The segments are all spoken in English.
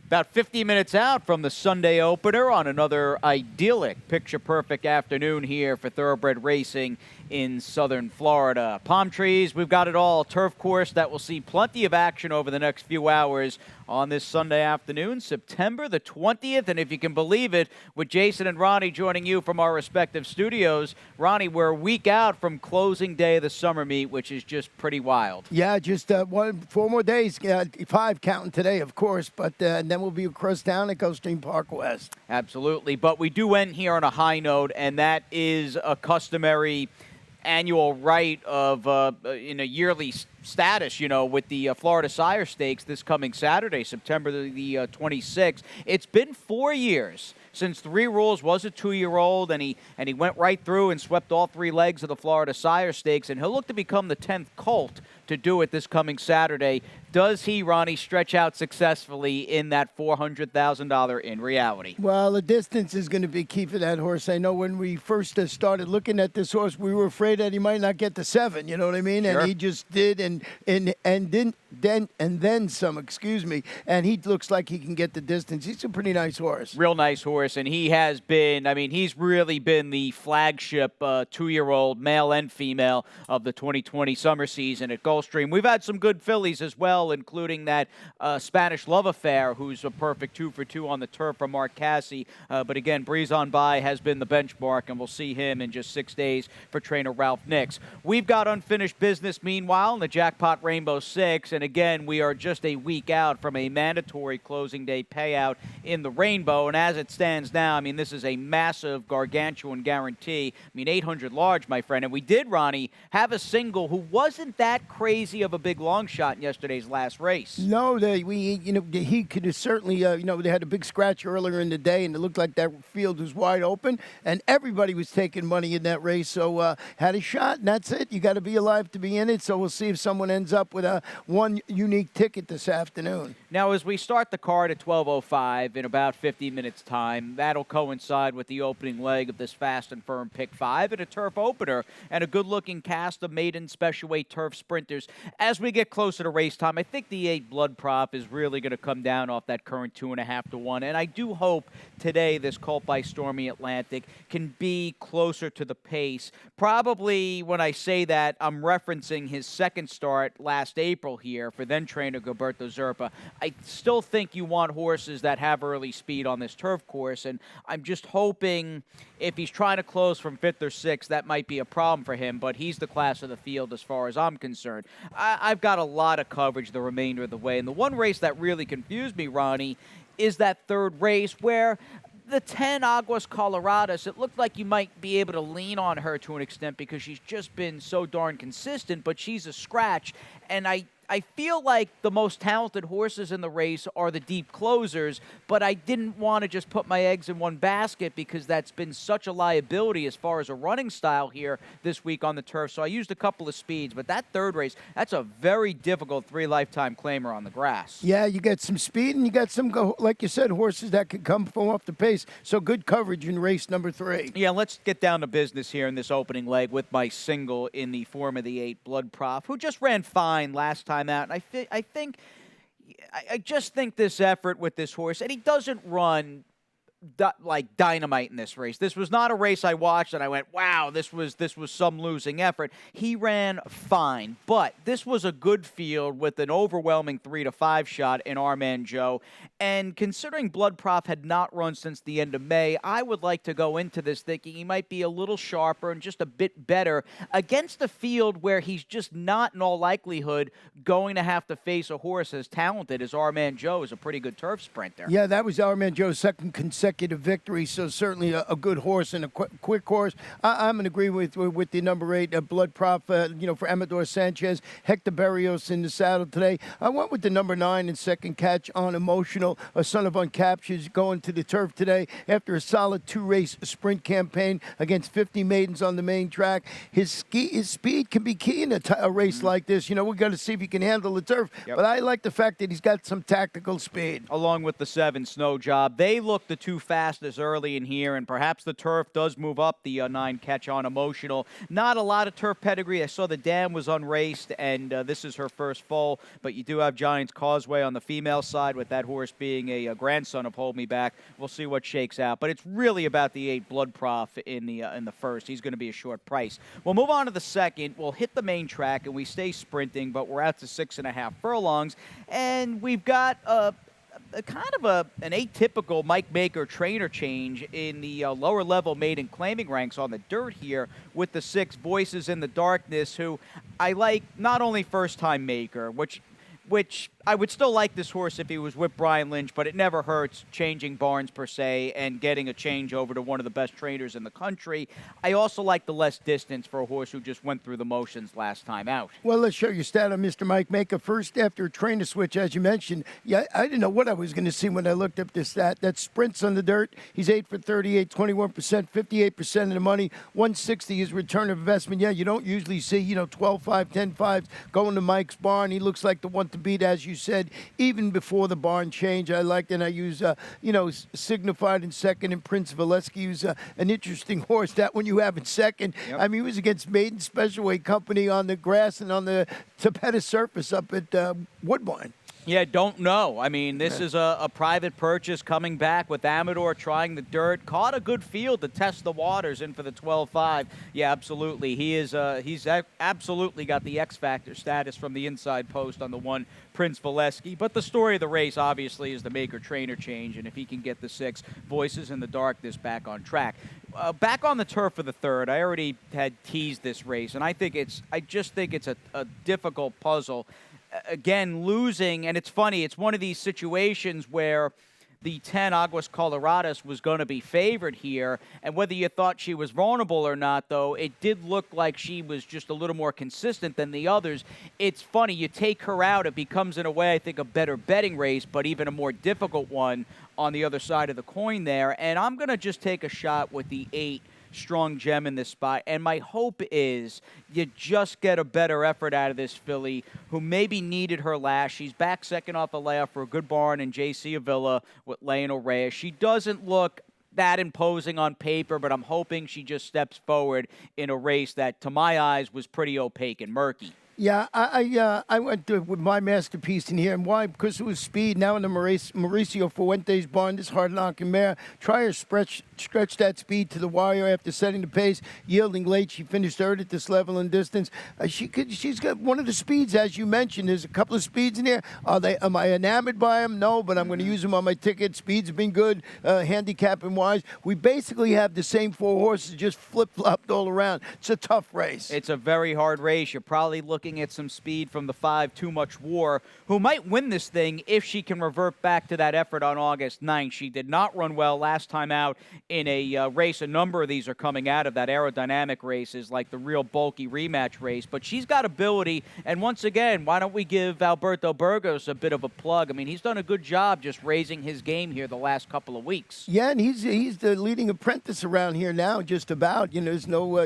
About 50 minutes out from the Sunday opener on another idyllic, picture-perfect afternoon here for thoroughbred racing in southern Florida. Palm trees, we've got it all. Turf course that will see plenty of action over the next few hours on this Sunday afternoon, September the 20th. And if you can believe it, with Jason and Ronnie joining you from our respective studios, Ronnie, we're a week out from closing day of the summer meet, which is just pretty wild. Yeah, just 4 more days, 5 counting today, of course, but then we'll be across town at Gulfstream Park West. Absolutely, but we do end here on a high note, and that is a customary annual right of in a yearly status, with the Florida Sire Stakes this coming Saturday, September the 26th. It's been 4 years since Three Rules was a 2-year-old, and he went right through and swept all 3 legs of the Florida Sire Stakes, and he'll look to become the 10th colt to do it this coming Saturday. Does he, Ronnie, stretch out successfully in that $400,000 in reality? Well, the distance is going to be key for that horse. I know when we first started looking at this horse, we were afraid that he might not get to 7. You know what I mean? Sure. And he just did, and then some. Excuse me. And he looks like he can get the distance. He's a pretty nice horse. Real nice horse, and he has been. I mean, he's really been the flagship 2-year-old male and female of the 2020 summer season at Gulfstream. We've had some good fillies as well, including that Spanish Love Affair, who's a perfect 2 for 2 on the turf from Mark Cassie. But again, Breeze on By has been the benchmark, and we'll see him in just 6 days for trainer Ralph Nix. We've got unfinished business, meanwhile, in the Jackpot Rainbow Six, and again, we are just a week out from a mandatory closing day payout in the Rainbow, and as it stands now, I mean, this is a massive, gargantuan guarantee. I mean, 800 large, my friend, and we did, Ronnie, have a single who wasn't that crazy of a big long shot in yesterday's last race. No, he could have certainly, they had a big scratch earlier in the day, and it looked like that field was wide open, and everybody was taking money in that race, so had a shot, and that's it. You got to be alive to be in it, so we'll see if someone ends up with one unique ticket this afternoon. Now, as we start the card at 12:05 in about 50 minutes' time, that'll coincide with the opening leg of this fast and firm pick 5 and a turf opener and a good-looking cast of maiden special weight turf sprinters. As we get closer to race time, I think the 8 Blood Prop is really going to come down off that current 2.5 to 1, and I do hope today this Colt by Stormy Atlantic can be closer to the pace. Probably when I say that, I'm referencing his second start last April here for then trainer Gilberto Zerpa. I still think you want horses that have early speed on this turf course, and I'm just hoping if he's trying to close from 5th or 6th, that might be a problem for him, but he's the class of the field as far as I'm concerned. I've got a lot of coverage the remainder of the way, and the one race that really confused me, Ronnie, is that third race where the 10 Aguas Coloradas, it looked like you might be able to lean on her to an extent because she's just been so darn consistent, but she's a scratch, and I feel like the most talented horses in the race are the deep closers, but I didn't want to just put my eggs in one basket because that's been such a liability as far as a running style here this week on the turf. So I used a couple of speeds, but that third race, that's a very difficult 3 lifetime claimer on the grass. Yeah, you got some speed and you got some, like you said, horses that could come from off the pace. So good coverage in race number 3. Yeah, let's get down to business here in this opening leg with my single in the form of the 8 Blood Prop, who just ran fine last time out. And I just think this effort with this horse, and he doesn't run like dynamite in this race. This was not a race I watched and I went, wow, this was some losing effort. He ran fine, but this was a good field with an overwhelming 3 to 5 shot in Our Man Joe. And considering Blood Prop had not run since the end of May, I would like to go into this thinking he might be a little sharper and just a bit better against a field where he's just not, in all likelihood, going to have to face a horse as talented as Our Man Joe, is a pretty good turf sprinter. Yeah, that was Our Man Joe's second consecutive victory, so certainly a good horse and a quick horse. I'm going to agree with the number 8 Blood Prop, for Amador Sanchez. Hector Berrios in the saddle today. I went with the number 9 and second Catch on Emotional, a son of Uncaptured, going to the turf today after a solid 2-race sprint campaign against 50 maidens on the main track. His speed can be key in a race like this. We got to see if he can handle the turf, but I like the fact that he's got some tactical speed. Along with the 7 Snow Job, they look the 2 too fast this early in here, and perhaps the turf does move up the 9 catch on Emotional. Not a lot of turf pedigree. I saw the dam was unraced, and this is her first foal, but you do have Giants Causeway on the female side, with that horse being a grandson of Hold Me Back. We'll see what shakes out, but it's really about the 8 Blood Prof in the first. He's going to be a short price. We'll move on to the second. We'll hit the main track, and we stay sprinting, but we're out to 6.5 furlongs, and we've got a kind of an atypical Mike Maker trainer change in the lower level maiden claiming ranks on the dirt here, with the 6 Voices in the Darkness, who I like, not only first-time Maker, which I would still like this horse if he was with Brian Lynch, but it never hurts changing barns per se and getting a change over to one of the best trainers in the country. I also like the less distance for a horse who just went through the motions last time out. Well, let's show you stat on Mr. Mike Maker. First, after a trainer switch, as you mentioned, yeah, I didn't know what I was going to see when I looked up this stat. That sprints on the dirt. He's 8 for 38, 21%, 58% of the money, 160 is return of investment. Yeah, you don't usually see, 12-5, 10-5 going to Mike's barn. He looks like the one to beat, as you said, even before the barn change. I liked, and I use, Signified in second, and Prince Valesky, who's an interesting horse. That one you have in second. Yep. I mean, he was against Maiden Special Weight Company on the grass and on the Tapeta surface up at Woodbine. Yeah, don't know. I mean, this is a private purchase coming back with Amador trying the dirt. Caught a good field to test the waters in for the 12-5. Yeah, absolutely. He's absolutely got the X Factor status from the inside post on the one Prince Valesky. But the story of the race, obviously, is the Maker-trainer change, and if he can get the 6 Voices in the Darkness back on track. Back on the turf for the third, I already had teased this race, and I just think it's a difficult puzzle. Again, losing, and it's funny, it's one of these situations where the 10 Aguas Coloradas was going to be favored here, and whether you thought she was vulnerable or not, though, it did look like she was just a little more consistent than the others. It's funny, you take her out, it becomes, in a way, I think, a better betting race, but even a more difficult one on the other side of the coin there, and I'm going to just take a shot with the 8 Strong Gem in this spot, and my hope is you just get a better effort out of this filly, who maybe needed her last. She's back second off a layoff for a good barn in J.C. Avila with Lionel Reyes. She doesn't look that imposing on paper, but I'm hoping she just steps forward in a race that, to my eyes, was pretty opaque and murky. Yeah, I went with my masterpiece in here, and why? Because it was speed. Now in the Mauricio Fuentes barn, this hard-knocking mare, try her stretch that speed to the wire after setting the pace, yielding late. She finished third at this level and distance. She's got one of the speeds, as you mentioned. There's a couple of speeds in here. Am I enamored by them? No, but I'm going to use them on my ticket. Speeds have been good, handicapping-wise. We basically have the same 4 horses, just flip-flopped all around. It's a tough race. It's a very hard race. You're probably looking at some speed from the 5, Too Much War, who might win this thing if she can revert back to that effort on August 9th. She did not run well last time out in a race. A number of these are coming out of that aerodynamic races, like the real bulky rematch race. But she's got ability, and once again, why don't we give Alberto Burgos a bit of a plug? I mean, he's done a good job just raising his game here the last couple of weeks. Yeah, and he's the leading apprentice around here now, just about. There's no,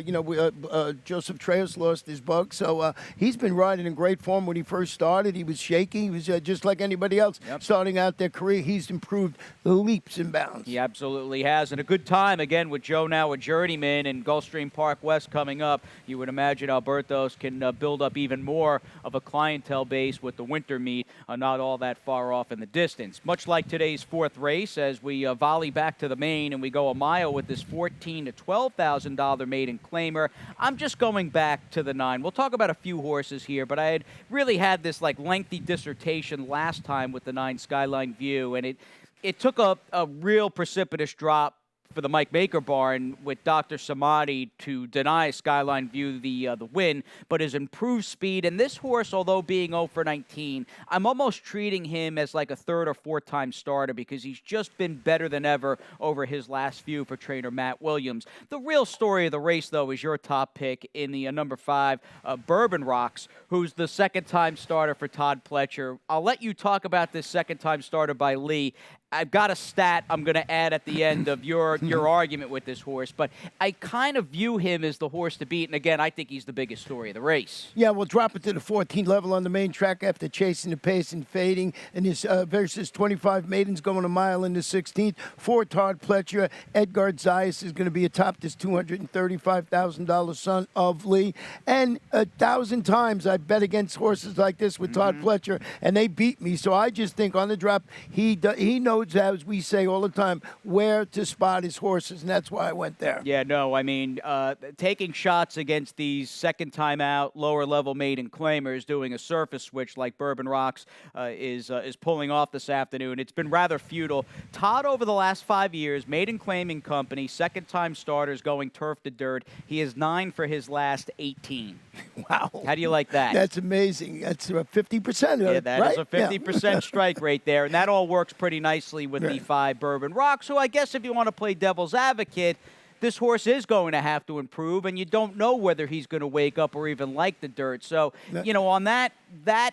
Joseph Treos lost his bug, so he's been riding in great form. When he first started, he was shaky. He was just like anybody else starting out their career. He's improved leaps and bounds. He absolutely has, and a good time, again, with Joe now a journeyman and Gulfstream Park West coming up. You would imagine Alberto's can build up even more of a clientele base with the winter meet, not all that far off in the distance. Much like today's 4th race, as we volley back to the main and we go a mile with this $14,000 to $12,000 maiden claimer, I'm just going back to the 9. We'll talk about a few horses here, but I had really had this lengthy dissertation last time with the 9 Skyline View, and it took a real precipitous drop for the Mike Maker barn with Dr. Samadi to deny Skyline View the win, but his improved speed. And this horse, although being 0 for 19, I'm almost treating him as like a 3rd or 4th time starter, because he's just been better than ever over his last few for trainer Matt Williams. The real story of the race, though, is your top pick in the number 5, Bourbon Rocks, who's the 2nd time starter for Todd Pletcher. I'll let you talk about this 2nd time starter by Lee. I've got a stat I'm going to add at the end of your argument with this horse, but I kind of view him as the horse to beat. And again, I think he's the biggest story of the race. Yeah, we'll drop it to the 14th level on the main track after chasing the pace and fading. And his versus 25 maidens going a mile in the 16th. 4 Todd Pletcher. Edgar Zayas is going to be atop this $235,000 son of Lee. And 1,000 times I bet against horses like this with Todd Pletcher, and they beat me. So I just think on the drop, he knows, as we say all the time, where to spot his horses, and that's why I went there. Yeah, no, I mean, taking shots against these second-time out, lower-level maiden claimers, doing a surface switch like Bourbon Rocks is pulling off this afternoon. It's been rather futile. Todd, over the last 5 years, maiden claiming company, second-time starters going turf to dirt. He is 9 for his last 18. Wow. How do you like that? That's amazing. That's 50%. Yeah, that right? is a 50% strike rate there, and that all works pretty nicely with the 5 Bourbon Rocks, who I guess if you want to play devil's advocate, this horse is going to have to improve, and you don't know whether he's going to wake up or even like the dirt. So, you know, on that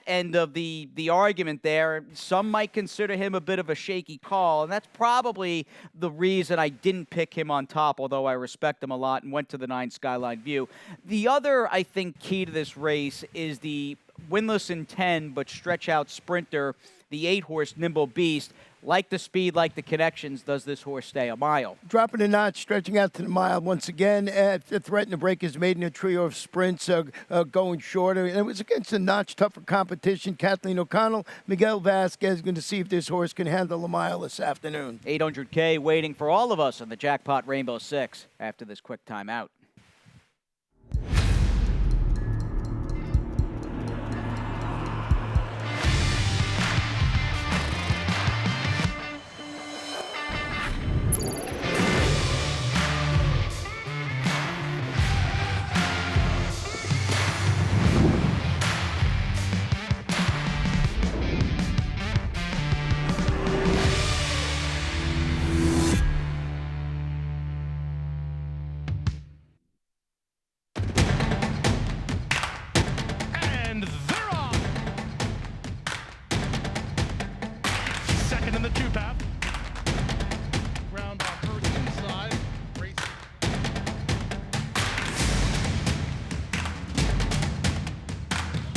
end of the argument there, some might consider him a bit of a shaky call, and that's probably the reason I didn't pick him on top, although I respect him a lot and went to the 9 Skyline View. The other, I think, key to this race is the winless in 10 but stretch-out sprinter, the 8-horse Nimble Beast. Like the speed, like the connections, does this horse stay a mile? Dropping a notch, stretching out to the mile once again. Threatened to break his maiden a trio of sprints, going shorter. And it was against a notch tougher competition. Kathleen O'Connell, Miguel Vasquez going to see if this horse can handle a mile this afternoon. $800K waiting for all of us on the Jackpot Rainbow 6 after this quick timeout. In the 2-path. Ground on first inside. Race.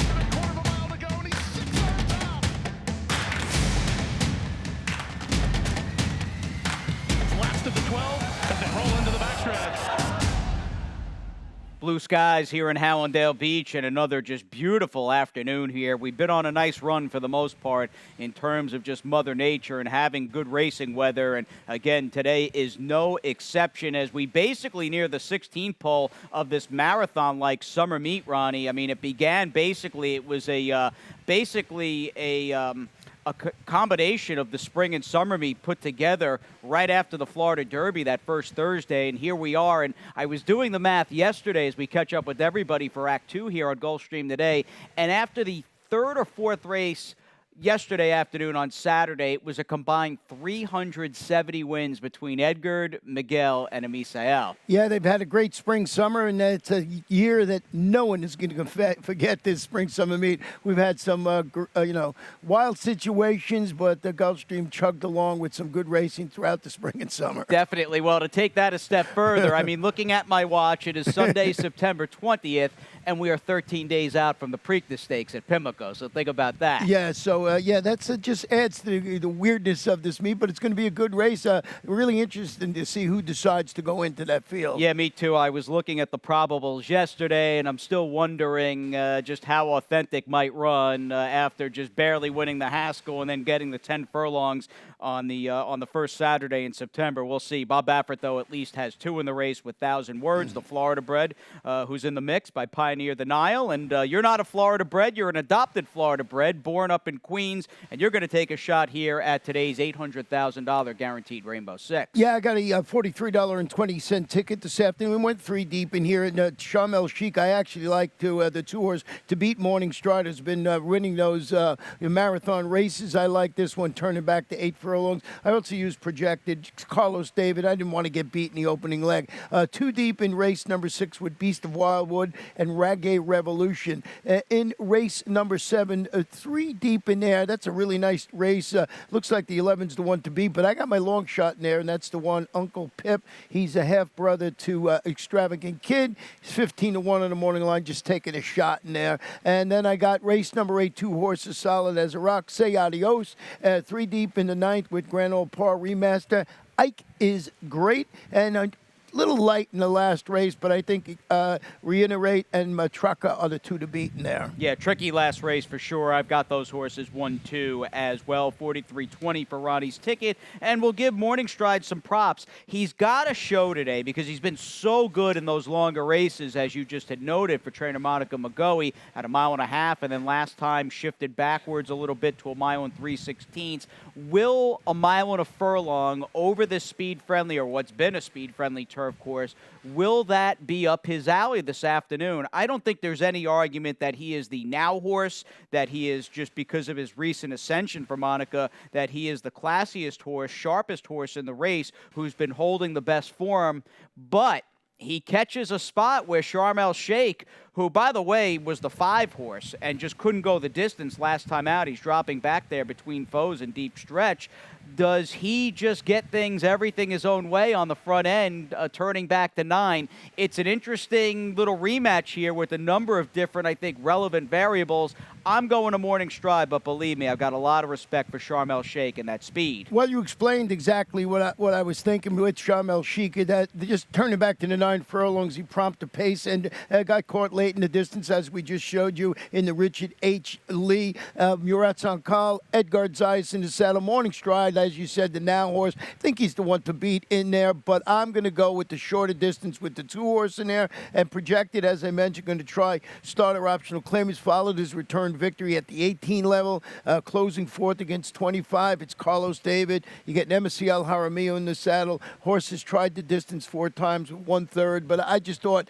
A quarter of a mile to go, and he's 6 on top. Last of the 12 as they roll into the backstretch. Blue skies here in Hallandale Beach, and another just beautiful afternoon here. We've been on a nice run for the most part in terms of just Mother Nature and having good racing weather. And again, today is no exception as we basically near the 16th pole of this marathon-like summer meet, Ronnie. I mean, it began basically, it was a combination of the spring and summer meet put together right after the Florida Derby that first Thursday, and here we are. And I was doing the math yesterday as we catch up with everybody for Act 2 here on Gulfstream today, and after the 3rd or 4th race yesterday afternoon on Saturday, it was a combined 370 wins between Edgar, Miguel, and Amisael. Yeah, they've had a great spring, summer, and it's a year that no one is going to forget this spring, summer meet. We've had some, wild situations, but the Gulfstream chugged along with some good racing throughout the spring and summer. Definitely. Well, to take that a step further, I mean, looking at my watch, it is Sunday, September 20th, and we are 13 days out from the Preakness Stakes at Pimlico, so think about that. Yeah, so, that's just adds to the weirdness of this meet, but it's going to be a good race. Really interesting to see who decides to go into that field. Yeah, me too. I was looking at the probables yesterday, and I'm still wondering just how authentic might run after just barely winning the Haskell and then getting the 10 furlongs on the first Saturday in September. We'll see. Bob Baffert, though, at least has 2 in the race with 1,000 words. The Florida bred, who's in the mix by Pioneer the Nile. And you're not a Florida bred. You're an adopted Florida bred, born up in Queens. And you're going to take a shot here at today's $800,000 guaranteed Rainbow 6. Yeah, I got a $43.20 ticket this afternoon. We went 3 deep in here. And Sharmel Sheik, I actually like the 2-horse to beat Morning Star. Has been winning those marathon races. I like this one, turning back to 8 furlongs. furlongs. I also used projected Carlos David. I didn't want to get beat in the opening leg. Too deep in race number 6 with Beast of Wildwood and Reggae Revolution. In race number 7, 3 deep in there. That's a really nice race. Looks like the 11's the one to beat, but I got my long shot in there, and that's the one, Uncle Pip. He's a half-brother to Extravagant Kid. He's 15-1 on the morning line, just taking a shot in there. And then I got race number 8, 2 horses solid as a rock. Say Adios. 3 deep in the 9th with Grand Old Par Remaster. Ike is great, and a little light in the last race, but I think Reiterate and Matraka are the 2 to beat in there. Yeah, tricky last race for sure. I've got those horses 1-2 as well. 43.20 for Ronnie's ticket, and we'll give Morning Stride some props. He's got a show today because he's been so good in those longer races, as you just had noted, for trainer Monica McGoey at 1.5 miles, and then last time shifted backwards a little bit to 1 mile and 3/16. Will 1 mile and a furlong over this speed-friendly, or what's been a speed-friendly turf course, will that be up his alley this afternoon? I don't think there's any argument that he is the now horse, that he is, just because of his recent ascension for Monica, that he is the classiest horse, sharpest horse in the race, who's been holding the best form, but he catches a spot where Sharm El Sheikh, who, by the way, was the 5 horse and just couldn't go the distance last time out. He's dropping back there between foes in deep stretch. Does he just get everything his own way on the front end, turning back to 9? It's an interesting little rematch here with a number of different, I think, relevant variables. I'm going to Morning Stride, but believe me, I've got a lot of respect for Sharm El Sheikh and that speed. Well, you explained exactly what I was thinking with Sharm El Sheikh. That just turning back to the 9 furlongs, he prompted pace and got caught late in the distance, as we just showed you in the Richard H. Lee. Murat Sankal, Edgar Zayas in the saddle. Morning Stride, as you said, the now horse. I think he's the one to beat in there, but I'm going to go with the shorter distance with the 2 horse in there, and projected, as I mentioned, going to try starter optional claim. He's followed his return victory at the 18 level, closing 4th against 25. It's Carlos David. You get Nemesi El Jaramillo in the saddle. Horse has tried the distance 4 times with 1/3, but I just thought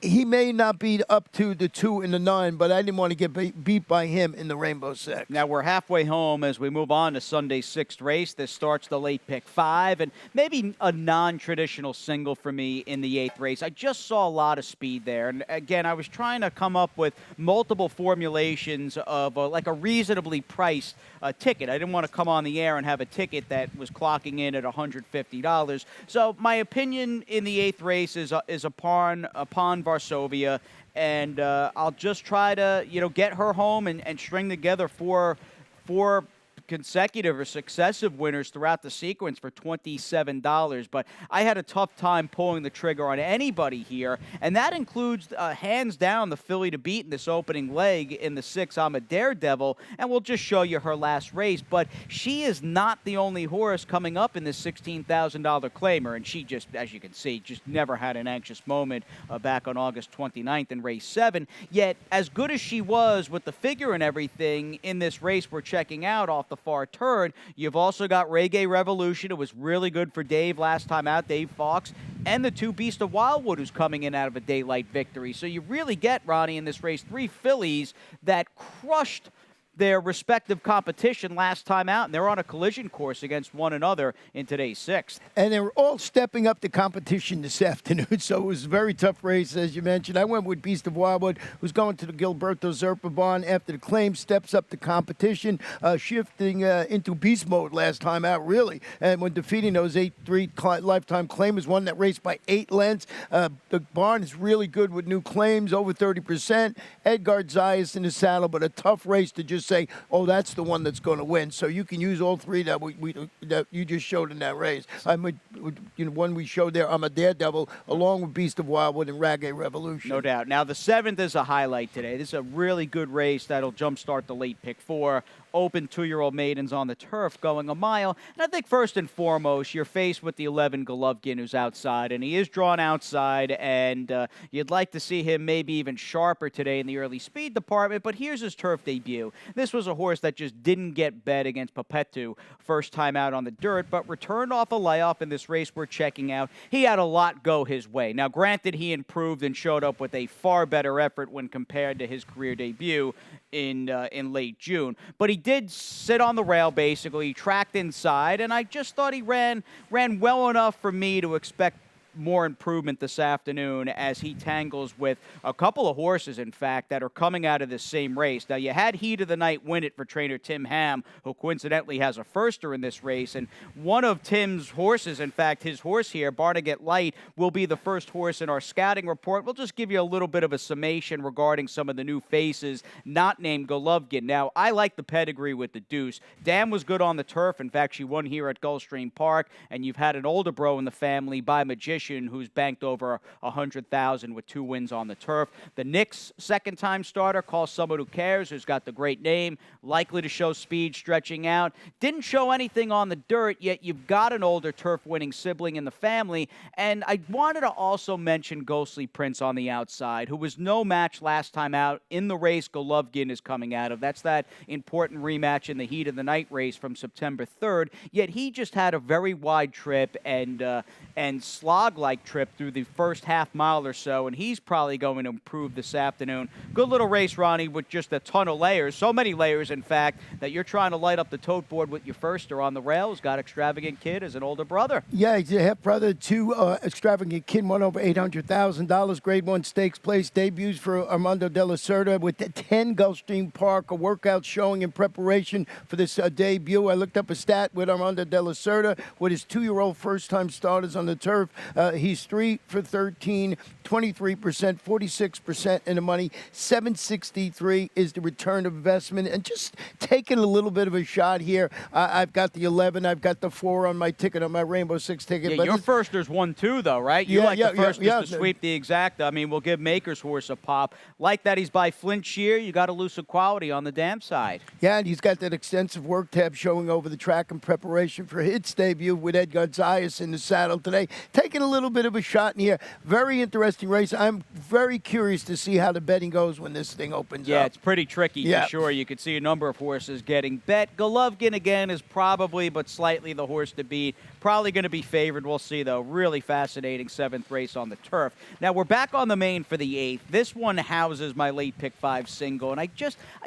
he may not be up to the 2 and the 9, but I didn't want to get beat by him in the Rainbow 6. Now we're halfway home as we move on to Sunday's 6th race. This starts the late pick 5, and maybe a non-traditional single for me in the 8th race. I just saw a lot of speed there, and again, I was trying to come up with multiple formulations of like a reasonably priced ticket. I didn't want to come on the air and have a ticket that was clocking in at $150. So my opinion in the 8th race is upon Varsovia, and I'll just try to, get her home and string together four consecutive or successive winners throughout the sequence for $27. But I had a tough time pulling the trigger on anybody here, and that includes hands down the filly to beat in this opening leg in the 6. I'm a Daredevil, and we'll just show you her last race. But she is not the only horse coming up in this $16,000 claimer, and she just, as you can see, just never had an anxious moment back on August 29th in race 7. Yet, as good as she was with the figure and everything in this race we're checking out off the far turn, you've also got Reggae Revolution. It was really good for Dave last time out, Dave Fox, and the 2 Beast of Wildwood, who's coming in out of a daylight victory. So you really get, Ronnie, in this race, 3 fillies that crushed their respective competition last time out, and they're on a collision course against one another in today's 6th. And they were all stepping up the competition this afternoon, so it was a very tough race, as you mentioned. I went with Beast of Wildwood, who's going to the Gilberto Zerpa barn after the claim, steps up the competition, shifting into beast mode last time out, really. And when defeating those 8-3 lifetime claimers, won that race by 8 lengths. The barn is really good with new claims, over 30%. Edgar Zayas in the saddle, but a tough race to just say, oh, that's the one that's going to win. So you can use all 3 that you just showed in that race. One we showed there, I'm a Daredevil, along with Beast of Wildwood and Reggae Revolution. No doubt. Now, the 7th is a highlight today. This is a really good race that'll jumpstart the late pick 4. Open 2-year-old maidens on the turf going a mile. And I think first and foremost, you're faced with the 11 Golovkin, who's outside, and he is drawn outside, and you'd like to see him maybe even sharper today in the early speed department, but here's his turf debut. This was a horse that just didn't get bet against Papetu first time out on the dirt, but returned off a layoff in this race we're checking out. He had a lot go his way. Now, granted, he improved and showed up with a far better effort when compared to his career debut in late June, but he did sit on the rail, basically. He tracked inside, and I just thought he ran well enough for me to expect more improvement this afternoon as he tangles with a couple of horses, in fact, that are coming out of this same race. Now, you had Heat of the Night win it for trainer Tim Ham, who coincidentally has a firster in this race, and one of Tim's horses, in fact, his horse here, Barnegat Light, will be the first horse in our scouting report. We'll just give you a little bit of a summation regarding some of the new faces not named Golovkin. Now, I like the pedigree with the Deuce. Dan was good on the turf. In fact, she won here at Gulfstream Park, and you've had an older bro in the family by Magician who's banked over $100,000 with 2 wins on the turf. The Knicks second-time starter, Call Someone Who Cares, who's got the great name, likely to show speed stretching out. Didn't show anything on the dirt, yet you've got an older turf-winning sibling in the family. And I wanted to also mention Ghostly Prince on the outside, who was no match last time out in the race Golovkin is coming out of. That's that important rematch in the Heat of the Night race from September 3rd. Yet he just had a very wide trip and slog-like trip through the first half mile or so, and he's probably going to improve this afternoon. Good little race, Ronnie, with just a ton of layers. So many layers, in fact, that you're trying to light up the tote board with your firster on the rails. Got Extravagant Kid as an older brother. Yeah, he's a half-brother to Extravagant Kid, won over $800,000. Grade 1 stakes place debuts for Armando de la Cerda with 10 Gulfstream Park, a workout showing in preparation for this debut. I looked up a stat with Armando de la Cerda with his 2-year-old first-time starters on the turf. He's 3 for 13, 23%, 46% in the money. 763 is the return of investment. And just taking a little bit of a shot here. I've got the 11. I've got the 4 on my ticket, on my Rainbow Six ticket. Yeah, but your firster's 1-2, though, right? You like the firsters to sweep the exact. I mean, we'll give Maker's horse a pop. Like that he's by Flint Shear. You got elusive quality on the dam side. Yeah, and he's got that extensive work tab showing over the track in preparation for his debut with Ed Gonzalez in the saddle today. Taking a little bit of a shot in here. Very interesting race. I'm very curious to see how the betting goes when this thing opens up. Yeah, it's pretty tricky for sure. You could see a number of horses getting bet. Golovkin, again, is probably but slightly the horse to beat. Probably going to be favored. We'll see, though. Really fascinating 7th race on the turf. Now, we're back on the main for the 8th. This one houses my late pick 5 single, and I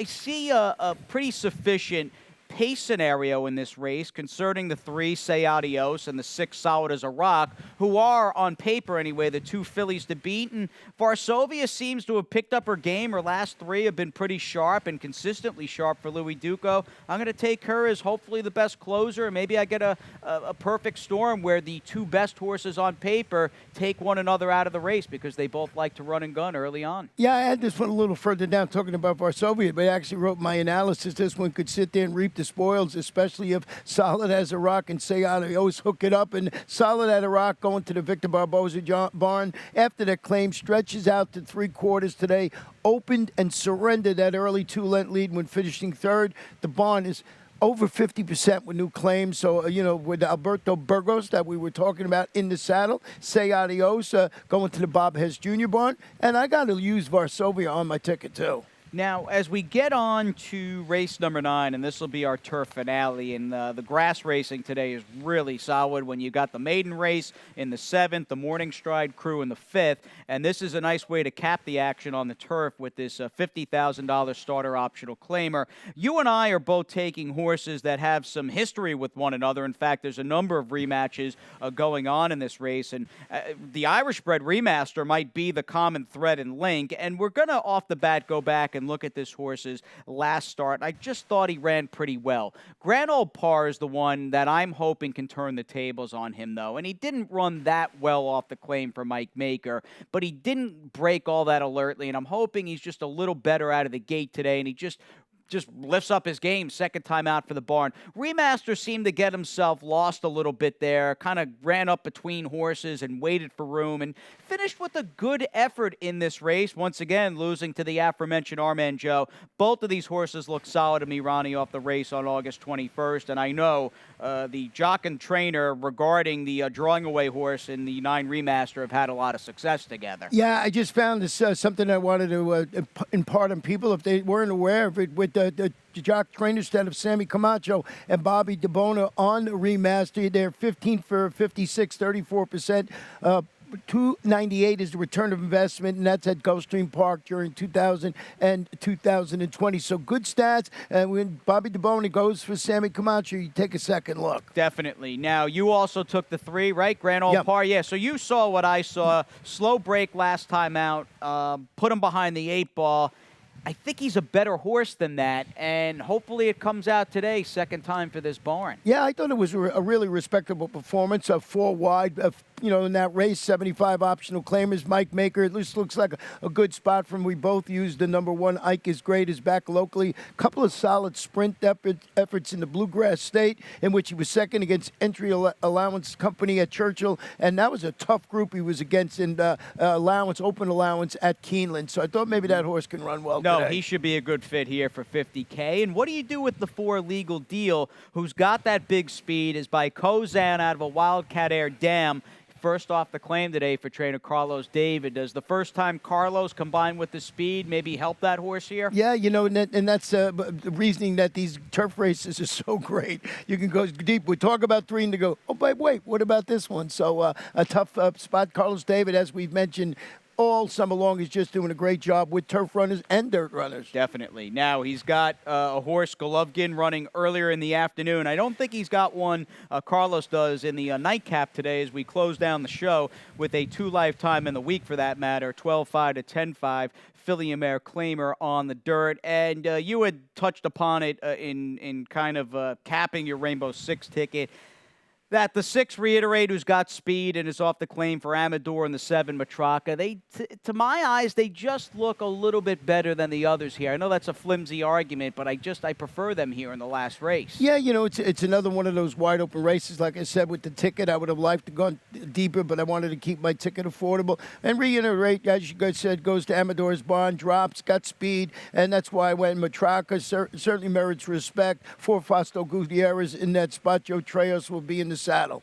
see a pretty sufficient pace scenario in this race concerning the 3, Say Adios, and the 6, Solid as a Rock, who are, on paper anyway, the 2 fillies to beat. And Varsovia seems to have picked up her game. Her last 3 have been pretty sharp and consistently sharp for Louis Duco. I'm going to take her as hopefully the best closer, and maybe I get a perfect storm where the 2 best horses on paper take one another out of the race because they both like to run and gun early on. Yeah, I had this one a little further down talking about Varsovia, but I actually wrote my analysis. This one could sit there and reap the spoils, especially if Solid as a Rock and Say Adios hook it up, and Solid as a Rock going to the Victor Barboza barn after that claim stretches out to 3/4 today, opened and surrendered that early 2-length lead when finishing 3rd. The barn is over 50% with new claims. So, with Alberto Burgos that we were talking about in the saddle, Say Adios going to the Bob Hess Jr. barn, and I got to use Varsovia on my ticket too. Now, as we get on to race number 9, and this will be our turf finale, and the grass racing today is really solid when you got the maiden race in the 7th, the Morning Stride Crew in the 5th, and this is a nice way to cap the action on the turf with this $50,000 starter optional claimer. You and I are both taking horses that have some history with one another. In fact, there's a number of rematches going on in this race, and the Irish bred remaster might be the common thread and link, and we're going to, off the bat, go back and look at this horse's last start. I just thought he ran pretty well. Grand Old Par is the one that I'm hoping can turn the tables on him, though, and he didn't run that well off the claim for Mike Maker, but he didn't break all that alertly, and I'm hoping he's just a little better out of the gate today, and he just lifts up his game second time out for the barn. Remaster seemed to get himself lost a little bit there, kind of ran up between horses and waited for room, and finished with a good effort in this race, once again losing to the aforementioned Armand Joe. Both of these horses look solid to me, Ronnie, off the race on August 21st, and I know the jock and trainer regarding the drawing away horse in the 9 Remaster have had a lot of success together. Yeah, I just found this something I wanted to impart on people if they weren't aware of it, with the jock trainer instead of Sammy Camacho and Bobby DeBona on the Remaster. They're 15 for 56, 34%. $298 is the return of investment, and that's at Gulfstream Park during 2000 and 2020. So good stats. And when Bobby DeBona goes for Sammy Camacho, you take a second look. Definitely. Now, you also took the 3, right? Grand Old Yep. Par. Yeah, so you saw what I saw. Slow break last time out. Put him behind the 8 ball. I think he's a better horse than that, and hopefully it comes out today, second time for this barn. Yeah, I thought it was a really respectable performance. 4 wide, in that race, 75 optional claimers. Mike Maker, it looks like a good spot from. We both used the number 1. Ike is Great is back locally. Couple of solid sprint efforts in the Bluegrass State, in which he was second against Entry Allowance Company at Churchill, and that was a tough group he was against in open allowance at Keeneland. So I thought maybe that horse can run well No, today. he should be a good fit here for $50K. And what do you do with the 4 Legal Deal, who's got that big speed, is by Kozan out of a Wildcat Air Dam. First off the claim today for trainer Carlos David. Does the first time Carlos combined with the speed maybe help that horse here? Yeah, and that's the reasoning that these turf races are so great. You can go deep. We talk about 3 and to go, oh, but wait, what about this one? So a tough spot. Carlos David, as we've mentioned, all summer long, he's just doing a great job with turf runners and dirt runners. Definitely. Now, he's got a horse, Golovkin, running earlier in the afternoon. I don't think he's got one Carlos does in the nightcap today as we close down the show with a 2 lifetime in the week, for that matter, 12-5 to 10-5. Philly Mare Claimer on the dirt. And you had touched upon it in kind of capping your Rainbow Six ticket, that the 6 Reiterate, who's got speed and is off the claim for Amador, and the 7 Matraka, to my eyes, they just look a little bit better than the others here. I know that's a flimsy argument, but I prefer them here in the last race. Yeah, it's another one of those wide open races. Like I said, with the ticket, I would have liked to go deeper, but I wanted to keep my ticket affordable. And Reiterate, as you guys said, goes to Amador's barn, drops, got speed, and that's why I went. Matraka certainly merits respect. For Fausto Gutierrez in that spot, Joe Trejos will be in the saddle.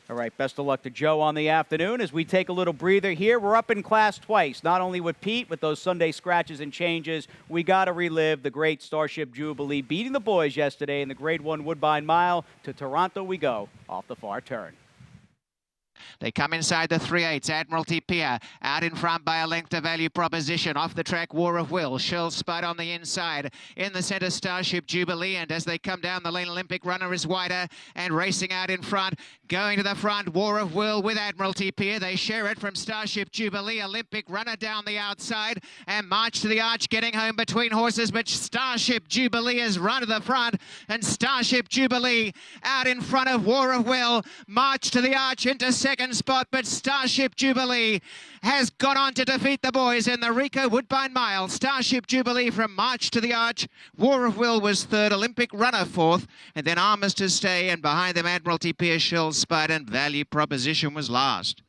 All right, best of luck to Joe on the afternoon as we take a little breather here. We're up in class twice, not only with Pete with those Sunday scratches and changes. We got to relive the great Starship Jubilee, beating the boys yesterday in the Grade 1 Woodbine Mile. To Toronto we go, off the far turn. They come inside the 3/8. Admiralty Pier out in front by a length to Value Proposition. Off the track, War of Will. Shell Spud on the inside. In the centre, Starship Jubilee. And as they come down the lane, Olympic Runner is wider and racing out in front. Going to the front, War of Will with Admiralty Pier. They share it from Starship Jubilee. Olympic Runner down the outside and March to the Arch getting home between horses. But Starship Jubilee has run to the front. And Starship Jubilee out in front of War of Will. March to the Arch into second spot, but Starship Jubilee has got on to defeat the boys in the Rico Woodbine Mile. Starship Jubilee from March to the Arch. War of Will was third, Olympic Runner fourth, and then Armistice Stay, and behind them Admiralty Pier, Shell Spud, and Value Proposition was last.